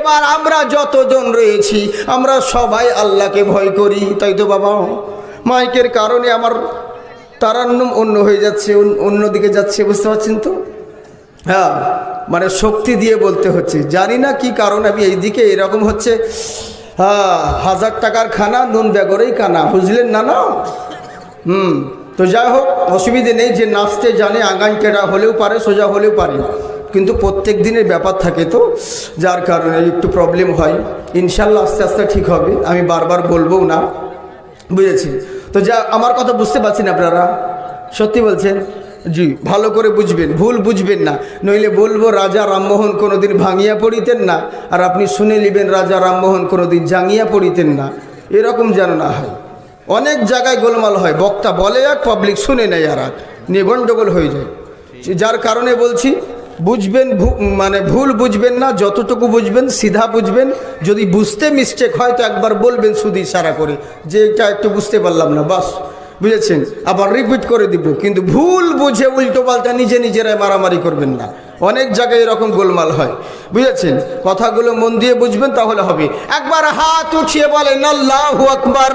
এবার আমরা যতজন রয়েছি আমরা সবাই আল্লাহকে ভয় করি, তাই তো বাবা? মাইকের কারণে আমার তারান্নুম অন্য হয়ে যাচ্ছে, অন্যদিকে যাচ্ছে, বুঝতে পারছেন তো? হ্যাঁ, মানে শক্তি দিয়ে বলতে হচ্ছে, জানি না কি কারণ আমি এইদিকে এরকম হচ্ছে। হ্যাঁ, 1000 টাকার খানা নুন বেগরেই কানা, বুঝলেন না? না তো যাই হোক, অসুবিধে নেই। যে নাচতে জানে আগান কেড়া হলেও পারে, সোজা হলেও পারে, কিন্তু প্রত্যেক দিনের ব্যাপার থাকে তো, যার কারণে একটু প্রবলেম হয়। ইনশাল্লাহ আস্তে আস্তে ঠিক হবে, আমি বারবার বলবো না, বুঝেছি তো? যা আমার কথা বুঝতে পারছেন আপনারা? সত্যি বলছেন? জি, ভালো করে বুঝবেন, ভুল বুঝবেন না, নইলে বলবো রাজা রামমোহন কোনোদিন ভাঙিয়া পড়িতেন না, আর আপনি শুনে নেবেন রাজা রামমোহন কোনোদিন জাঙিয়া পড়িতেন না। এরকম যেন না হয়। অনেক জায়গায় গোলমাল হয়, বক্তা বলে এক, পাবলিক শুনে নেয় আর এক, নিয়ে গণ্ডগোল হয়ে যায়। যার কারণে বলছি, বুঝবেন, মানে ভুল বুঝবেন না, যতটুকু বুঝবেন সিধা বুঝবেন। যদি বুঝতে মিস্টেক হয় তো একবার বলবেন শুধু ইশারা করে যে এটা একটু বুঝতে পারলাম না, বাস, বুঝেছেন? আবার রিপিট করে দিব, কিন্তু ভুল বুঝে উল্টো পাল্টা নিজেরাই মারামারি করবেন না। অনেক জায়গায় এরকম গোলমাল হয়, বুঝেছেন? কথাগুলো মন দিয়ে বুঝবেন, তাহলে হবে। একবার হাত উঠিয়ে বলেন আল্লাহু আকবার।